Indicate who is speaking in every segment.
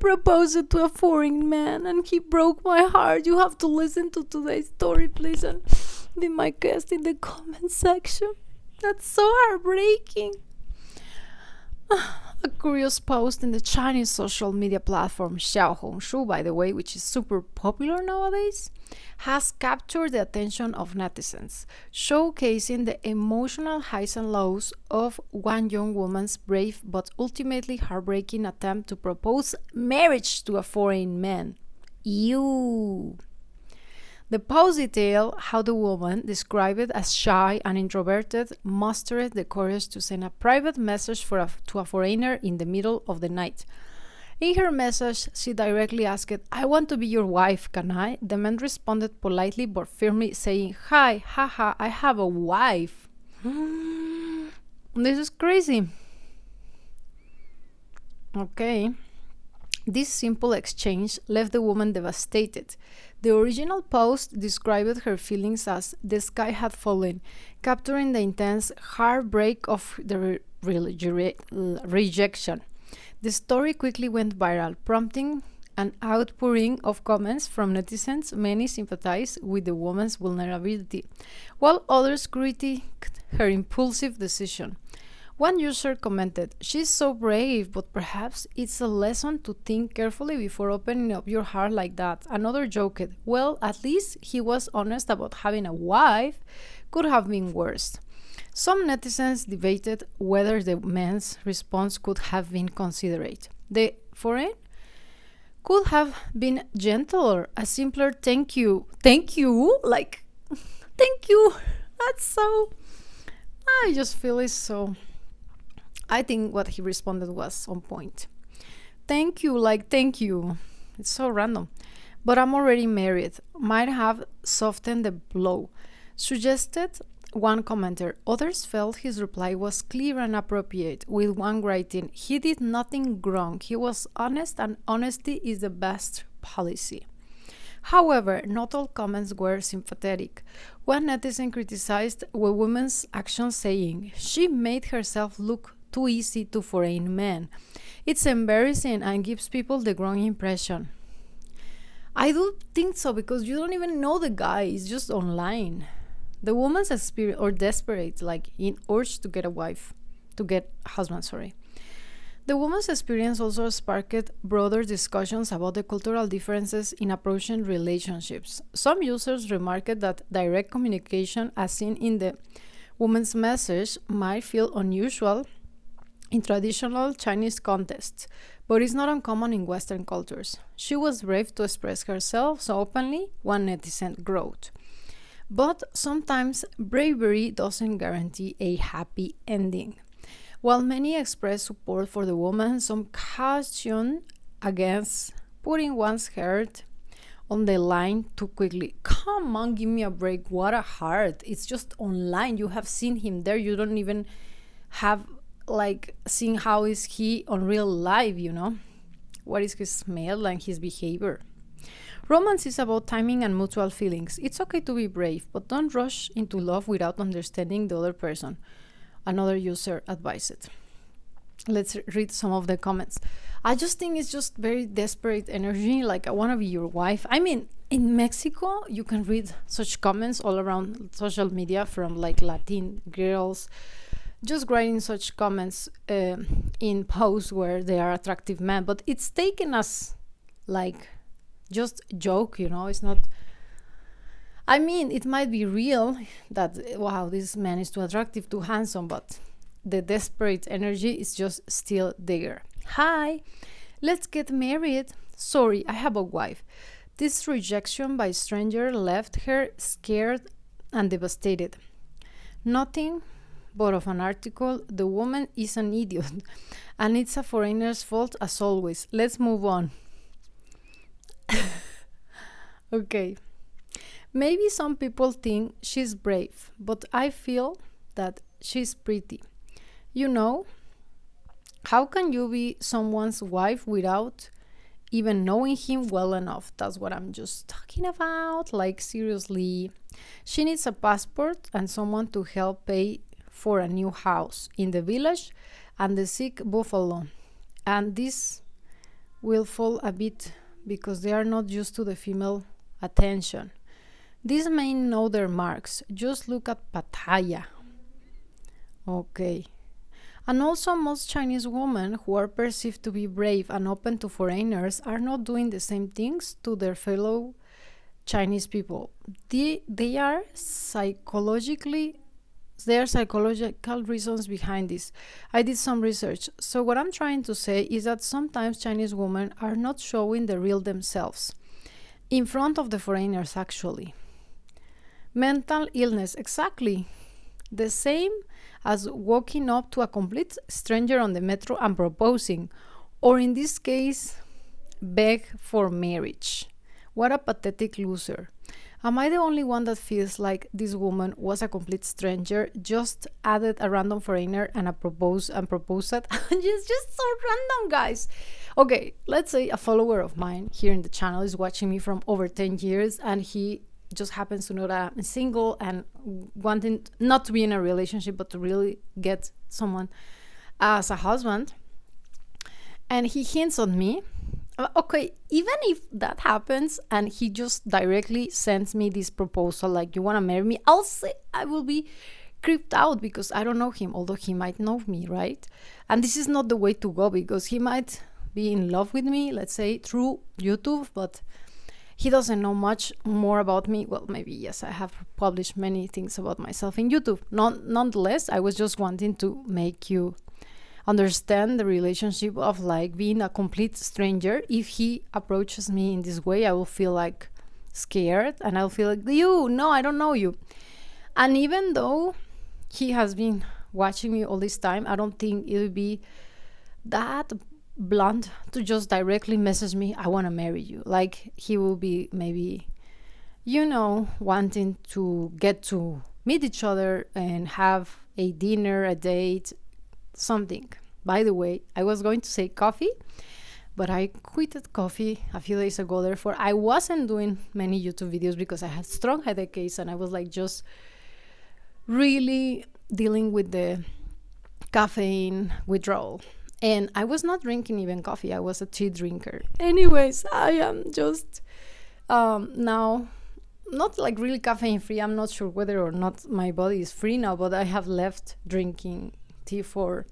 Speaker 1: proposed to a foreign man and he broke my heart. You have to listen to today's story, please, and be my guest in the comment section. That's so heartbreaking. A curious post in the Chinese social media platform Xiaohongshu, by the way, which is super popular nowadays, has captured the attention of netizens, showcasing the emotional highs and lows of one young woman's brave but ultimately heartbreaking attempt to propose marriage to a foreign man. Ew! The post detailed how the woman, described as shy and introverted, mustered the courage to send a private message to a foreigner in the middle of the night. In her message, she directly asked, "I want to be your wife, can I?" The man responded politely but firmly, saying, "Hi, haha, I have a wife." This is crazy. Okay. This simple exchange left the woman devastated. The original post described her feelings as the sky had fallen, capturing the intense heartbreak of the rejection. The story quickly went viral, prompting an outpouring of comments from netizens. Many sympathized with the woman's vulnerability, while others critiqued her impulsive decision. One user commented, "She's so brave, but perhaps it's a lesson to think carefully before opening up your heart like that." Another joked, "Well, at least he was honest about having a wife. Could have been worse." Some netizens debated whether the man's response could have been considerate. The foreign could have been gentler, a simpler thank you. Thank you? Like, thank you. That's so... I just feel it's so... I think what he responded was on point. Thank you, like thank you. It's so random. But I'm already married. Might have softened the blow, suggested one commenter. Others felt his reply was clear and appropriate, with one writing, "He did nothing wrong. He was honest, and honesty is the best policy." However, not all comments were sympathetic. One netizen criticized a woman's actions, saying, "She made herself look too easy to foreign men. It's embarrassing and gives people the wrong impression." I do think so, because you don't even know the guy, it's just online. The woman's experience, or desperate, like in urge to get a husband, sorry. The woman's experience also sparked broader discussions about the cultural differences in approaching relationships. Some users remarked that direct communication, as seen in the woman's message, might feel unusual in traditional Chinese contexts, but it's not uncommon in Western cultures. She was brave to express herself so openly, one netizen wrote. But sometimes bravery doesn't guarantee a happy ending. While many express support for the woman, some caution against putting one's heart on the line too quickly. Come on, give me a break. What a heart. It's just online. You have seen him there. You don't even have seen how is he on real life, What is his smell and his behavior? Romance is about timing and mutual feelings. It's okay to be brave, but don't rush into love without understanding the other person, another user advised. Let's read some of the comments. I just think it's just very desperate energy, like, I want to be your wife. I mean, in Mexico, you can read such comments all around social media from Latin girls just writing such comments in posts where they are attractive men, but it's taken as just joke, it's not... I mean, it might be real that, wow, this man is too attractive, too handsome, but the desperate energy is just still there. "Hi, let's get married. Sorry, I have a wife." This rejection by stranger left her scared and devastated. Nothing but of an article, "The woman is an idiot, and it's a foreigner's fault as always. Let's move on." Okay. Maybe some people think she's brave, but I feel that she's pretty. How can you be someone's wife without even knowing him well enough? That's what I'm just talking about. Seriously. She needs a passport and someone to help pay for a new house in the village and the sick buffalo. And this will fall a bit because they are not used to the female attention. These may know their marks. Just look at Pattaya. Okay. And also, most Chinese women who are perceived to be brave and open to foreigners are not doing the same things to their fellow Chinese people. They are psychologically There are psychological reasons behind this. I did some research. So what I'm trying to say is that sometimes Chinese women are not showing the real themselves in front of the foreigners actually. Mental illness, exactly. The same as walking up to a complete stranger on the metro and proposing, or in this case, beg for marriage. What a pathetic loser. Am I the only one that feels like this woman was a complete stranger, just added a random foreigner and proposed it? It's just so random, guys. Okay, let's say a follower of mine here in the channel is watching me from over 10 years and he just happens to know that I'm single and wanting not to be in a relationship but to really get someone as a husband. And he hints on me. Okay, even if that happens and he just directly sends me this proposal like, you want to marry me, I'll say I will be creeped out because I don't know him, although he might know me, right? And this is not the way to go because he might be in love with me, let's say through YouTube, but he doesn't know much more about me. Well, maybe yes, I have published many things about myself in YouTube. Nonetheless, I was just wanting to make you understand the relationship of like being a complete stranger. If he approaches me in this way, I will feel like scared and I'll feel like, no, I don't know you. And even though he has been watching me all this time, I don't think it would be that blunt to just directly message me, I want to marry you. Like he will be maybe, wanting to get to meet each other and have a dinner, a date, something. By the way, I was going to say coffee, but I quitted coffee a few days ago. Therefore, I wasn't doing many YouTube videos because I had strong headaches and I was like just really dealing with the caffeine withdrawal. And I was not drinking even coffee. I was a tea drinker. Anyways, I am just now not like really caffeine free. I'm not sure whether or not my body is free now, but I have left drinking tea for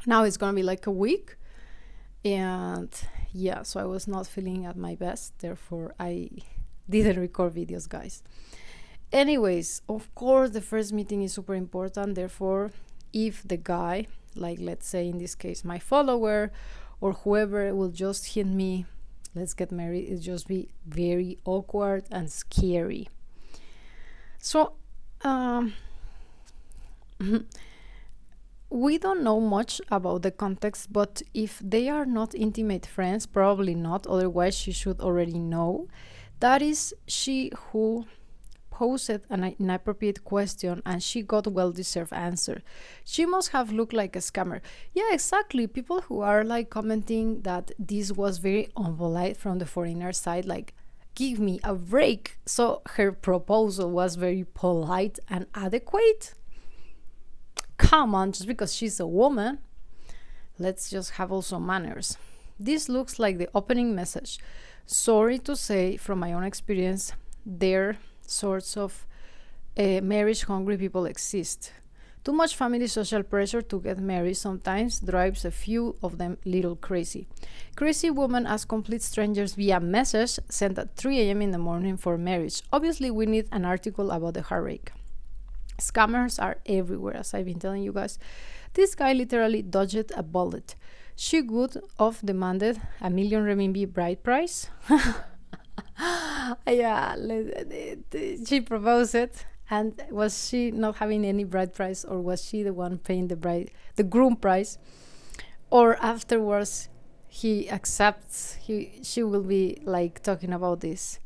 Speaker 1: now it's gonna be like a week, and yeah, so I was not feeling at my best, therefore I didn't record videos, guys. Anyways, of course the first meeting is super important. Therefore, if the guy, like let's say in this case my follower or whoever, will just hint me let's get married, it'll just be very awkward and scary. So we don't know much about the context, but if they are not intimate friends, probably not, otherwise she should already know. That is she who posed an inappropriate question and she got well-deserved answer. She must have looked like a scammer. Yeah, exactly. People who are like commenting that this was very unpolite from the foreigner side, like, give me a break. So her proposal was very polite and adequate. Come on, just because she's a woman, let's just have also manners. This looks like the opening message. Sorry to say, from my own experience, there sorts of marriage-hungry people exist. Too much family social pressure to get married sometimes drives a few of them little crazy. Crazy women ask complete strangers via message sent at 3 a.m. in the morning for marriage. Obviously, we need an article about the heartache. Scammers are everywhere, as I've been telling you guys. This guy literally dodged a bullet. She would have demanded a million renminbi bride price. Yeah, she proposed it, and was she not having any bride price, or was she the one paying the groom price? Or afterwards, he accepts. She will be like talking about this.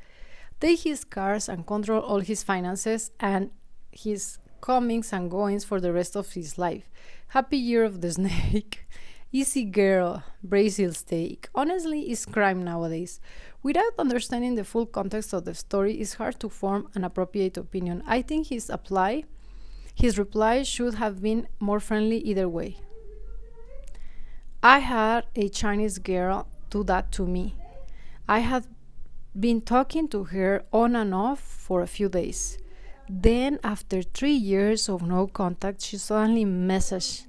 Speaker 1: Take his cars and control all his finances and his comings and goings for the rest of his life. Happy year of the snake. Easy girl, Brazil steak. Honestly, it's crime nowadays. Without understanding the full context of the story, it's hard to form an appropriate opinion. I think his reply should have been more friendly either way. I had a Chinese girl do that to me. I had been talking to her on and off for a few days. Then, after 3 years of no contact, she suddenly messaged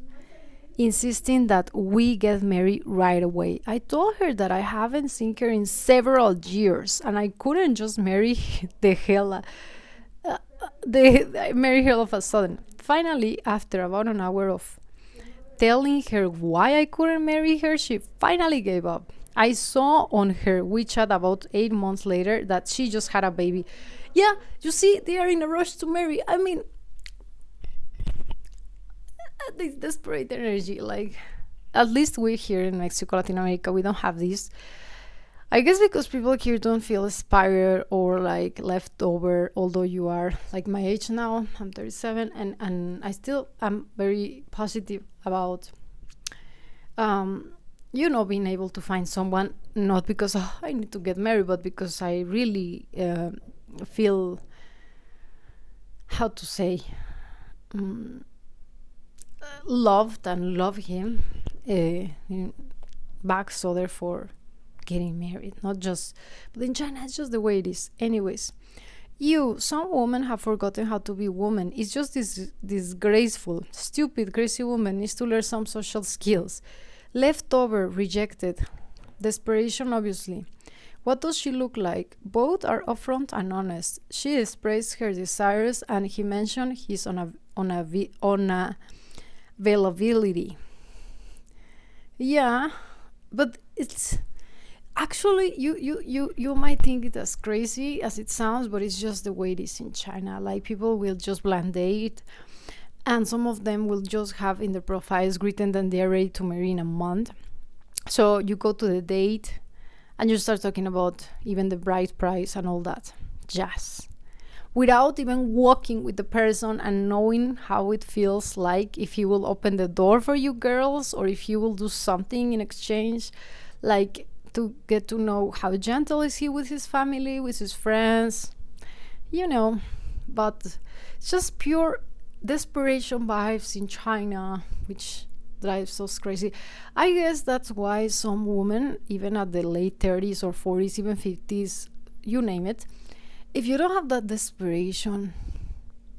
Speaker 1: insisting that we get married right away. I told her that I haven't seen her in several years and I couldn't just marry the hell I marry her all of a sudden. Finally, after about an hour of telling her why I couldn't marry her, she finally gave up. I saw on her WeChat about 8 months later that she just had a baby. Yeah, you see, they are in a rush to marry. I mean, this desperate energy, like, at least we here in Mexico, Latin America, we don't have this. I guess because people here don't feel inspired or like left over, although you are like my age now, I'm 37, and I still am very positive about being able to find someone, not because I need to get married, but because I really feel, how to say, loved and love him back, so therefore getting married, not just, but in China it's just the way it is. Anyways, some women have forgotten how to be women. It's just this disgraceful, stupid, crazy woman needs to learn some social skills. Leftover, rejected, desperation, obviously. What does she look like? Both are upfront and honest. She expressed her desires and he mentioned his unavailability. Yeah, but it's actually, you might think it as crazy as it sounds, but it's just the way it is in China. Like, people will just blind date, and some of them will just have in their profiles written that they are ready to marry in a month. So you go to the date and you start talking about even the bride price and all that jazz, without even walking with the person and knowing how it feels like, if he will open the door for you girls or if he will do something in exchange, like to get to know how gentle is he with his family, with his friends, but it's just pure desperation vibes in China, which drives us crazy. I guess that's why some women, even at the late 30s or 40s, even 50s, you name it, if you don't have that desperation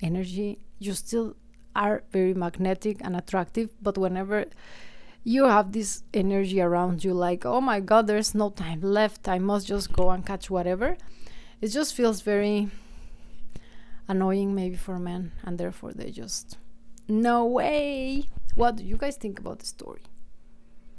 Speaker 1: energy, you still are very magnetic and attractive. But whenever you have this energy around you, like, oh my god, there's no time left, I must just go and catch whatever, it just feels very annoying maybe for men, and therefore they just, no way. What do you guys think about the story?